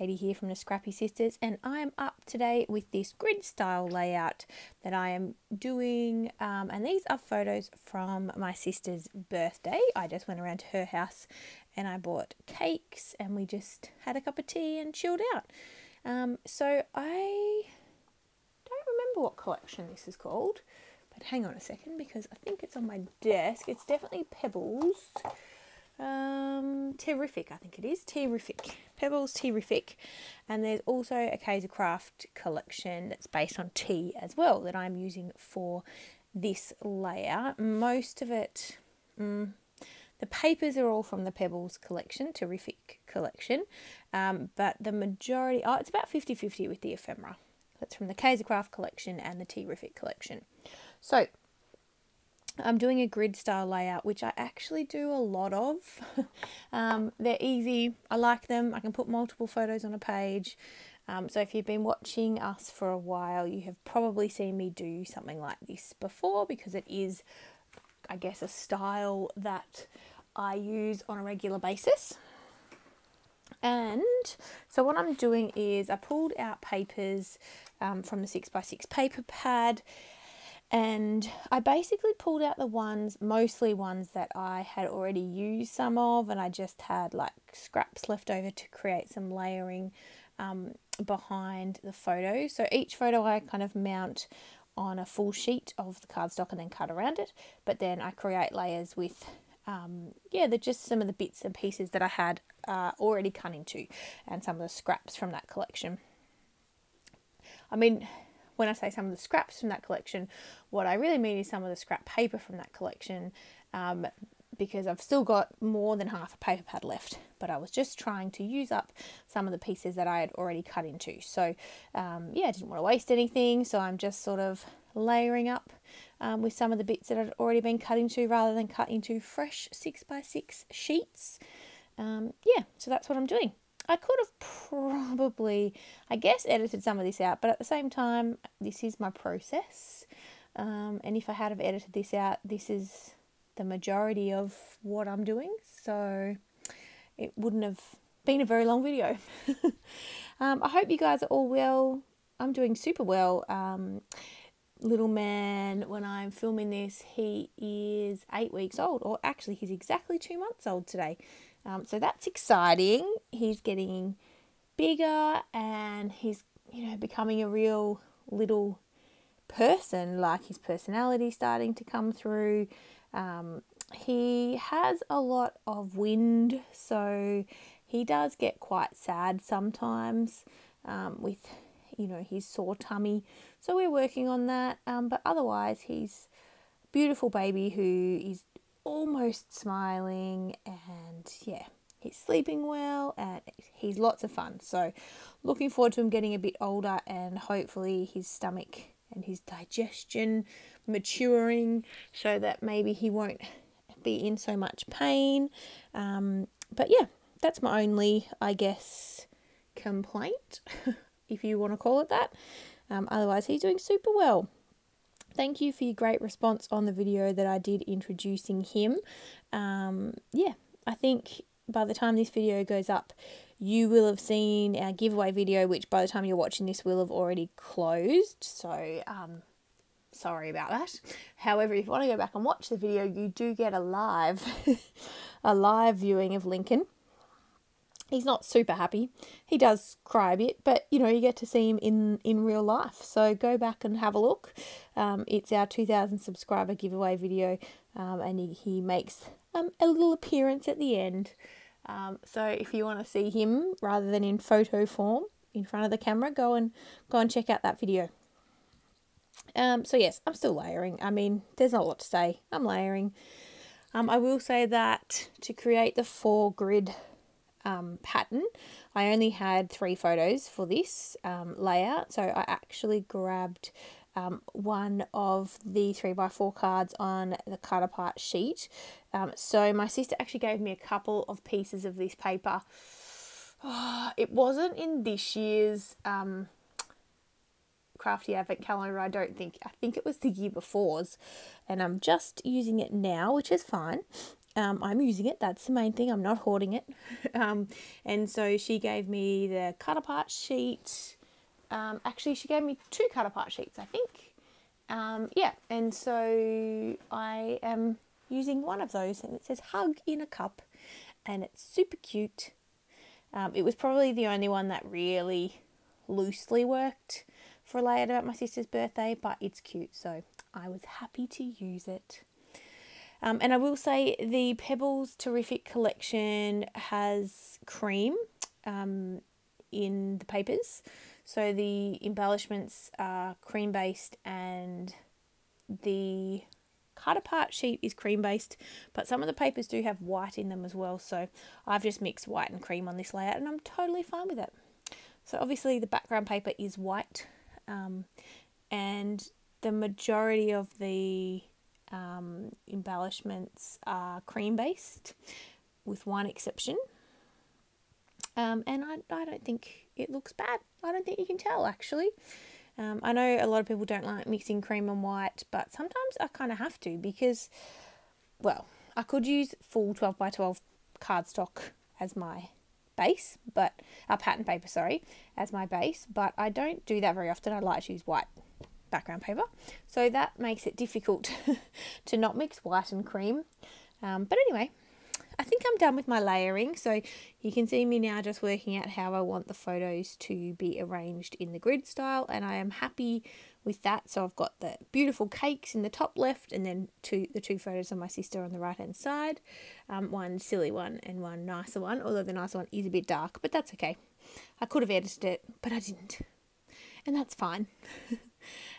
Katie here from the Scrappy Sisters, and I am up today with this grid style layout that I am doing, and these are photos from my sister's birthday. I just went around to her house and I bought cakes and we just had a cup of tea and chilled out. So I don't remember what collection this is called, but hang on a second because I think it's on my desk. It's definitely Pebbles. Terrific, I think it is. Terrific. Pebbles Terrific. And there's also a Kaiser Craft collection that's based on tea as well that I'm using for this layout. Most of it, the papers are all from the Pebbles collection, Terrific collection. But the majority, it's about 50-50 with the ephemera. That's from the Kaiser Craft collection and the Terrific collection. So I'm doing a grid style layout, which I actually do a lot of. They're easy. I like them. I can put multiple photos on a page. So if you've been watching us for a while, you have probably seen me do something like this before, because it is, I guess, a style that I use on a regular basis. And so what I'm doing is I pulled out papers from the 6x6 paper pad, and I basically pulled out the ones, mostly ones that I had already used some of, and I just had like scraps left over to create some layering behind the photo. So each photo I kind of mount on a full sheet of the cardstock and then cut around it, but then I create layers with they're just some of the bits and pieces that I had already cut into, and some of the scraps from that collection. I mean, when I say some of the scraps from that collection, what I really mean is some of the scrap paper from that collection, because I've still got more than half a paper pad left, but I was just trying to use up some of the pieces that I had already cut into. So I didn't want to waste anything, so I'm just sort of layering up with some of the bits that had already been cut into, rather than cut into fresh 6x6 sheets. So that's what I'm doing. I could have probably, I guess, edited some of this out, but at the same time, this is my process. And if I had have edited this out, this is the majority of what I'm doing. So it wouldn't have been a very long video. I hope you guys are all well. I'm doing super well. Little man, when I'm filming this, he is 8 weeks old, or actually he's exactly 2 months old today. So that's exciting. He's getting bigger and he's, becoming a real little person, like his personality starting to come through. He has a lot of wind, so he does get quite sad sometimes with, his sore tummy. So we're working on that. But otherwise, he's a beautiful baby who is almost smiling, and he's sleeping well, and he's lots of fun. So looking forward to him getting a bit older, and hopefully his stomach and his digestion maturing so that maybe he won't be in so much pain. But that's my only, I guess, complaint, if you want to call it that. Otherwise, he's doing super well. Thank you for your great response on the video that I did introducing him. I think by the time this video goes up, you will have seen our giveaway video, which by the time you're watching this will have already closed. So, sorry about that. However, if you want to go back and watch the video, you do get a live viewing of Lincoln. He's not super happy. He does cry a bit, but you get to see him in real life. So go back and have a look. It's our 2,000 subscriber giveaway video, and he makes a little appearance at the end. So if you want to see him rather than in photo form in front of the camera, go and check out that video. So yes, I'm still layering. I mean, there's not a lot to say. I'm layering. I will say that to create the 4 grid pattern, I only had 3 photos for this layout. So I actually grabbed one of the 3x4 cards on the cut apart sheet. So my sister actually gave me a couple of pieces of this paper. It wasn't in this year's Crafty Advent calendar, I think it was the year before's, and I'm just using it now, which is fine. I'm using it. That's the main thing. I'm not hoarding it. And so she gave me the cut apart sheet. Actually, she gave me 2 cut apart sheets, I think. Yeah, and so I am using one of those, and it says hug in a cup, and it's super cute. It was probably the only one that really loosely worked for a layout about my sister's birthday, but it's cute, so I was happy to use it. And I will say the Pebbles Terrific collection has cream in the papers. So the embellishments are cream based and the cut apart sheet is cream based, but some of the papers do have white in them as well. So I've just mixed white and cream on this layout and I'm totally fine with it. So obviously the background paper is white and the majority of the embellishments are cream based with one exception. And I don't think it looks bad. I don't think you can tell actually. I know a lot of people don't like mixing cream and white, but sometimes I kind of have to because, well, I could use full 12 by 12 cardstock as my base, but pattern paper, sorry, as my base, but I don't do that very often. I like to use white background paper, so that makes it difficult to not mix white and cream. But anyway, I think I'm done with my layering, so you can see me now just working out how I want the photos to be arranged in the grid style, and I am happy with that. So I've got the beautiful cakes in the top left, and then the two photos of my sister on the right hand side, one silly one and one nicer one, although the nicer one is a bit dark, but that's okay. I could have edited it, but I didn't, and that's fine.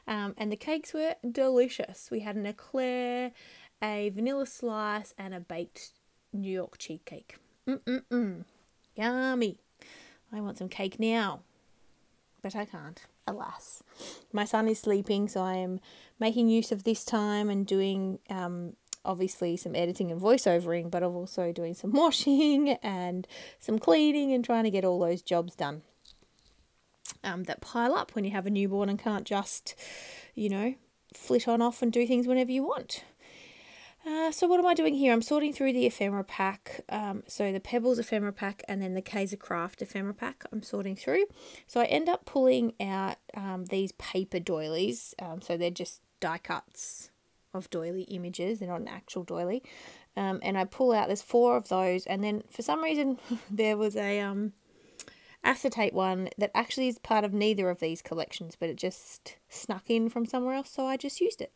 And the cakes were delicious. We had an eclair, a vanilla slice, and a baked New York cheesecake. Yummy. I want some cake now, but I can't, alas. My son is sleeping, so I am making use of this time and doing obviously some editing and voiceovering, but I'm also doing some washing and some cleaning and trying to get all those jobs done that pile up when you have a newborn and can't just, you know, flit on off and do things whenever you want. So what am I doing here? I'm sorting through the ephemera pack. So the Pebbles ephemera pack and then the Kaiser Craft ephemera pack I'm sorting through. So I end up pulling out these paper doilies. So they're just die cuts of doily images. They're not an actual doily. And I pull out, there's 4 of those. And then for some reason there was a acetate one that actually is part of neither of these collections, but it just snuck in from somewhere else, so I just used it.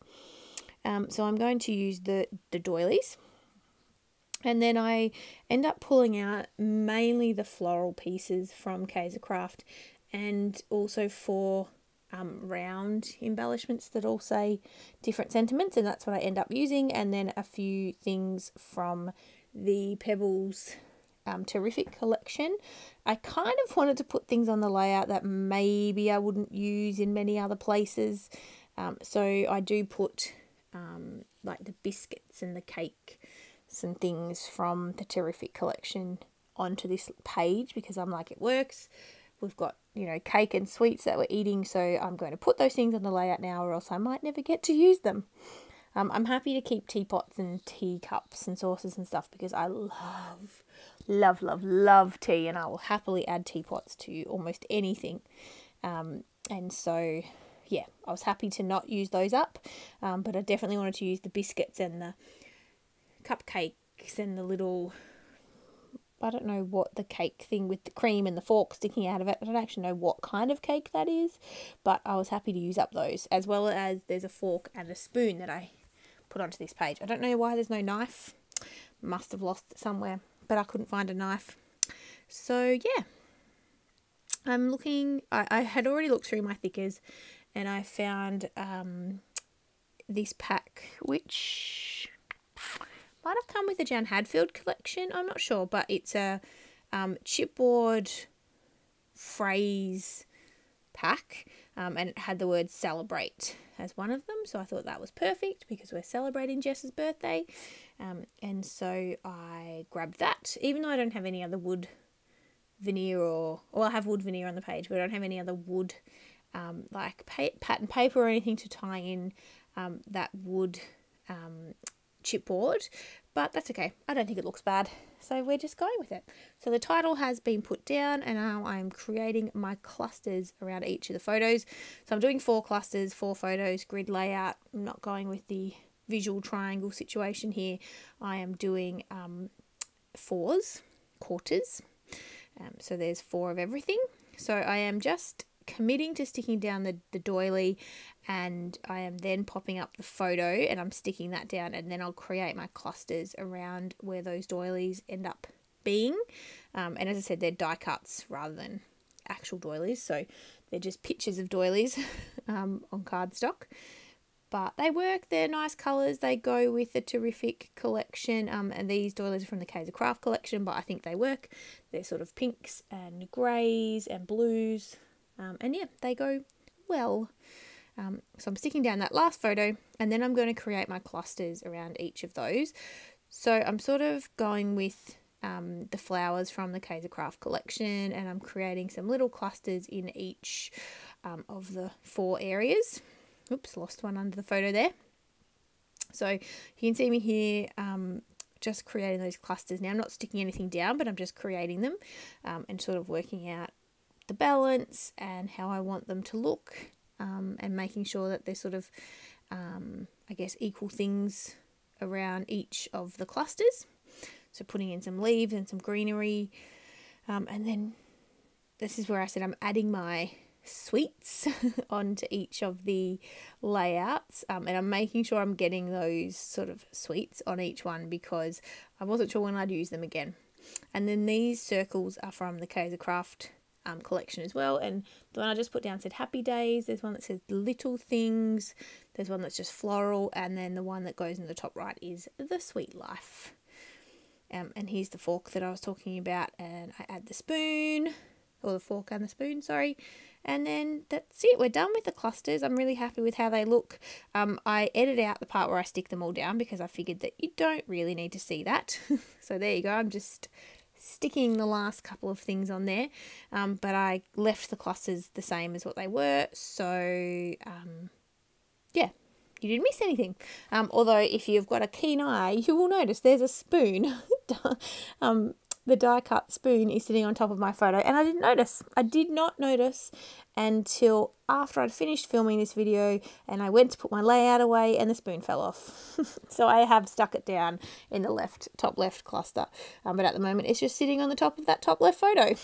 So I'm going to use the doilies, and then I end up pulling out mainly the floral pieces from Kaiser Craft, and also 4 round embellishments that all say different sentiments, and that's what I end up using, and then a few things from the Pebbles Terrific collection. I kind of wanted to put things on the layout that maybe I wouldn't use in many other places, so I do put like the biscuits and the cake, some things from the Terrific collection onto this page because I'm like, it works. We've got, you know, cake and sweets that we're eating, so I'm going to put those things on the layout now or else I might never get to use them. I'm happy to keep teapots and teacups and saucers and stuff because I love tea, and I will happily add teapots to almost anything. And so, yeah, I was happy to not use those up, but I definitely wanted to use the biscuits and the cupcakes and the little, I don't know what the cake thing with the cream and the fork sticking out of it. I don't actually know what kind of cake that is, but I was happy to use up those, as well as there's a fork and a spoon that I put onto this page. I don't know why there's no knife. Must have lost it somewhere, but I couldn't find a knife. So yeah, I'm looking, I had already looked through my thickers and I found this pack, which might have come with the Jan Hadfield collection, I'm not sure, but it's a chipboard phrase pack, and it had the word celebrate as one of them, so I thought that was perfect because we're celebrating Jess's birthday, and so I grabbed that, even though I don't have any other wood veneer, or I have wood veneer on the page, but I don't have any other wood like pattern paper or anything to tie in that wood chipboard. but that's okay. I don't think it looks bad. So we're just going with it. So the title has been put down, and now I'm creating my clusters around each of the photos. So I'm doing 4 clusters, 4 photos, grid layout. I'm not going with the visual triangle situation here. I am doing 4s, quarters. So there's 4 of everything. So I am just committing to sticking down the doily, and I am then popping up the photo and I'm sticking that down, and then I'll create my clusters around where those doilies end up being. And as I said, they're die cuts rather than actual doilies, so they're just pictures of doilies on cardstock. But they work, they're nice colours, they go with the Terrific collection, and these doilies are from the Kaiser Craft collection, but I think they work. They're sort of pinks and greys and blues, and yeah, they go well. So I'm sticking down that last photo, and then I'm going to create my clusters around each of those. So I'm sort of going with the flowers from the Kaiser Craft collection, and I'm creating some little clusters in each of the 4 areas. Oops, lost one under the photo there. So you can see me here just creating those clusters. Now I'm not sticking anything down, but I'm just creating them and sort of working out the balance and how I want them to look, and making sure that they're sort of, I guess, equal things around each of the clusters. So putting in some leaves and some greenery, and then this is where I said I'm adding my sweets onto each of the layouts, and I'm making sure I'm getting those sort of sweets on each one because I wasn't sure when I'd use them again. And then these circles are from the Kaiser Craft collection as well, and the one I just put down said Happy Days. There's one that says Little Things, there's one that's just floral, and then the one that goes in the top right is The Sweet Life. And here's the fork that I was talking about, and I add the spoon, or the fork and the spoon, sorry. And then that's it, we're done with the clusters. I'm really happy with how they look. I edit out the part where I stick them all down because I figured that you don't really need to see that. So there you go, I'm just sticking the last couple of things on there. But I left the clusters the same as what they were. So yeah, you didn't miss anything. Although if you've got a keen eye, you will notice there's a spoon. The die cut spoon is sitting on top of my photo, and I didn't notice. I did not notice until after I'd finished filming this video and I went to put my layout away and the spoon fell off. So I have stuck it down in the top left cluster, but at the moment it's just sitting on the top of that top left photo.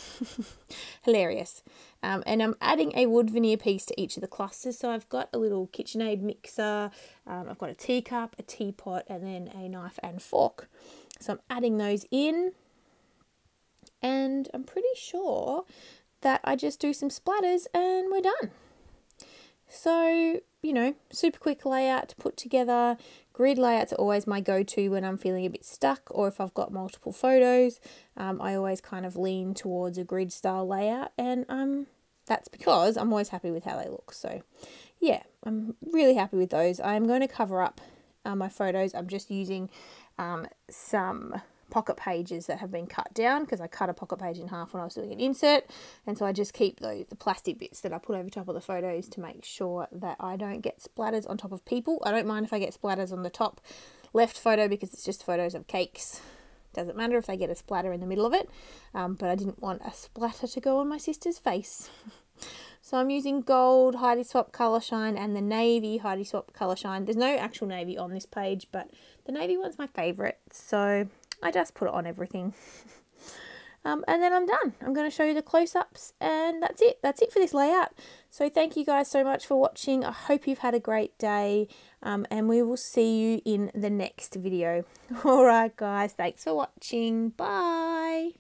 Hilarious. And I'm adding a wood veneer piece to each of the clusters. So I've got a little KitchenAid mixer, I've got a teacup, a teapot, and then a knife and fork. So I'm adding those in. And I'm pretty sure that I just do some splatters and we're done. So, you know, super quick layout to put together. Grid layouts are always my go-to when I'm feeling a bit stuck, or if I've got multiple photos. I always kind of lean towards a grid style layout, and that's because I'm always happy with how they look. So yeah, I'm really happy with those. I'm going to cover up my photos. I'm just using some pocket pages that have been cut down because I cut a pocket page in half when I was doing an insert, and so I just keep the plastic bits that I put over top of the photos to make sure that I don't get splatters on top of people. I don't mind if I get splatters on the top left photo because it's just photos of cakes. Doesn't matter if they get a splatter in the middle of it, but I didn't want a splatter to go on my sister's face. So I'm using gold Heidi Swap Colour Shine and the navy Heidi Swap Colour Shine. There's no actual navy on this page, but the navy one's my favourite, so I just put it on everything. And then I'm done. I'm going to show you the close-ups, and that's it. That's it for this layout. So thank you guys so much for watching. I hope you've had a great day, and we will see you in the next video. Alright guys, thanks for watching. Bye.